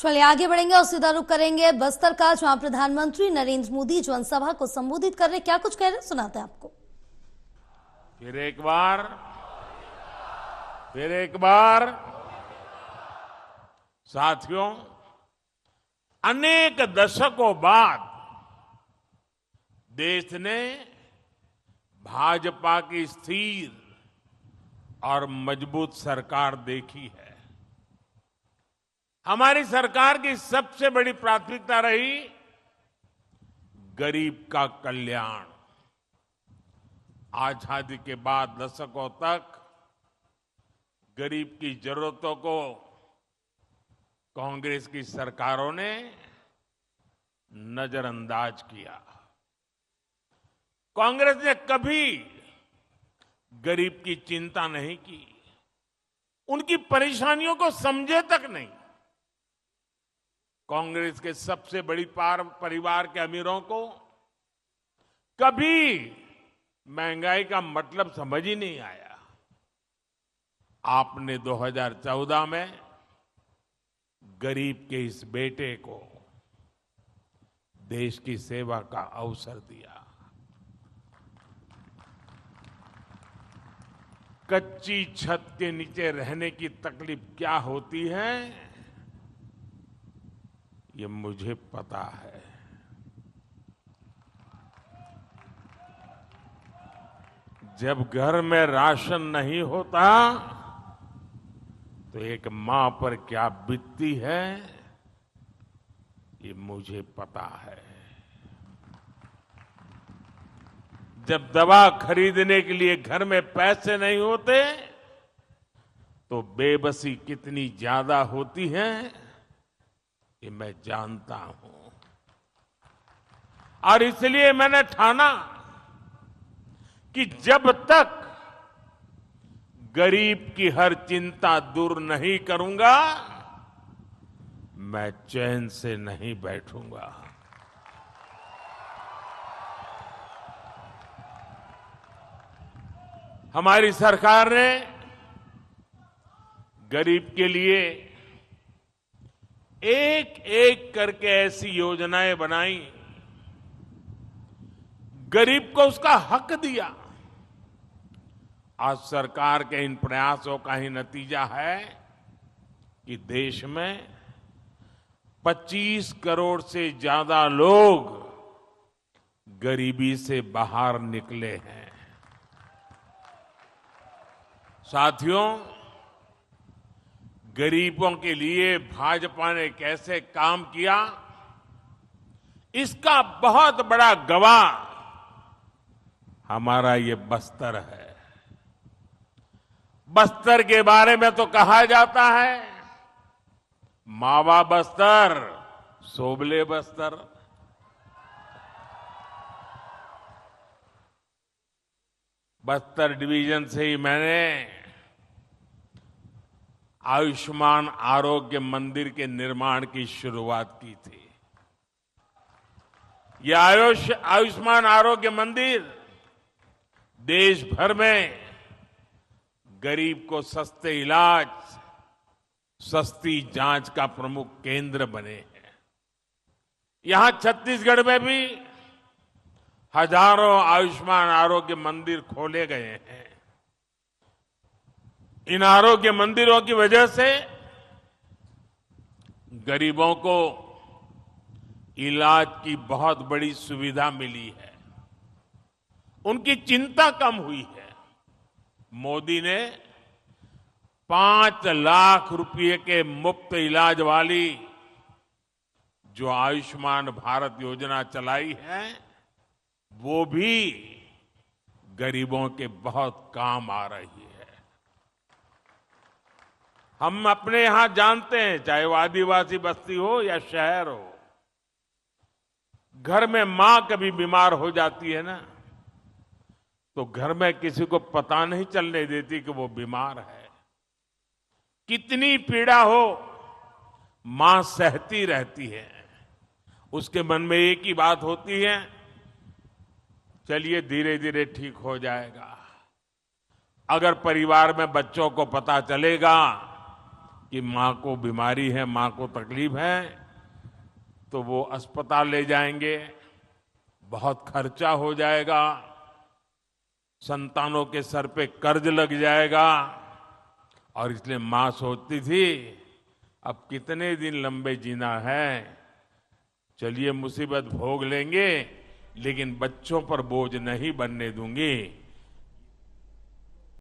चलिए आगे बढ़ेंगे और सीधा रुख करेंगे बस्तर का, जहां प्रधानमंत्री नरेंद्र मोदी जनसभा को संबोधित कर रहे, क्या कुछ कह रहे हैं सुनाते हैं आपको। फिर एक बार साथियों, अनेक दशकों बाद देश ने भाजपा की स्थिर और मजबूत सरकार देखी है। हमारी सरकार की सबसे बड़ी प्राथमिकता रही गरीब का कल्याण। आजादी के बाद दशकों तक गरीब की जरूरतों को कांग्रेस की सरकारों ने नजरअंदाज किया। कांग्रेस ने कभी गरीब की चिंता नहीं की, उनकी परेशानियों को समझे तक नहीं। कांग्रेस के सबसे बड़ी परिवार के अमीरों को कभी महंगाई का मतलब समझ ही नहीं आया। आपने 2014 में गरीब के इस बेटे को देश की सेवा का अवसर दिया। कच्ची छत के नीचे रहने की तकलीफ क्या होती है, ये मुझे पता है। जब घर में राशन नहीं होता तो एक मां पर क्या बीतती है, ये मुझे पता है। जब दवा खरीदने के लिए घर में पैसे नहीं होते तो बेबसी कितनी ज्यादा होती है, ये मैं जानता हूं। और इसलिए मैंने ठाना कि जब तक गरीब की हर चिंता दूर नहीं करूंगा, मैं चैन से नहीं बैठूंगा। हमारी सरकार ने गरीब के लिए एक एक करके ऐसी योजनाएं बनाई, गरीब को उसका हक दिया। आज सरकार के इन प्रयासों का ही नतीजा है कि देश में 25 करोड़ से ज्यादा लोग गरीबी से बाहर निकले हैं। साथियों, गरीबों के लिए भाजपा ने कैसे काम किया, इसका बहुत बड़ा गवाह हमारा ये बस्तर है। बस्तर के बारे में तो कहा जाता है, मावा बस्तर सोबले बस्तर। बस्तर डिवीजन से ही मैंने आयुष्मान आरोग्य मंदिर के निर्माण की शुरुआत की थी। यह आयुष्मान आरोग्य मंदिर देश भर में गरीब को सस्ते इलाज, सस्ती जांच का प्रमुख केंद्र बने हैं। यहां छत्तीसगढ़ में भी हजारों आयुष्मान आरोग्य मंदिर खोले गए हैं। इन आरोग्य मंदिरों की वजह से गरीबों को इलाज की बहुत बड़ी सुविधा मिली है, उनकी चिंता कम हुई है। मोदी ने 5 लाख रुपए के मुफ्त इलाज वाली जो आयुष्मान भारत योजना चलाई है, वो भी गरीबों के बहुत काम आ रही है। हम अपने यहां जानते हैं, चाहे वो आदिवासी बस्ती हो या शहर हो, घर में मां कभी बीमार हो जाती है ना, तो घर में किसी को पता नहीं चलने देती कि वो बीमार है। कितनी पीड़ा हो, मां सहती रहती है। उसके मन में एक ही बात होती है, चलिए धीरे धीरे ठीक हो जाएगा। अगर परिवार में बच्चों को पता चलेगा कि मां को बीमारी है, मां को तकलीफ है, तो वो अस्पताल ले जाएंगे, बहुत खर्चा हो जाएगा, संतानों के सर पे कर्ज लग जाएगा। और इसलिए मां सोचती थी अब कितने दिन लंबे जीना है, चलिए मुसीबत भोग लेंगे लेकिन बच्चों पर बोझ नहीं बनने दूंगी।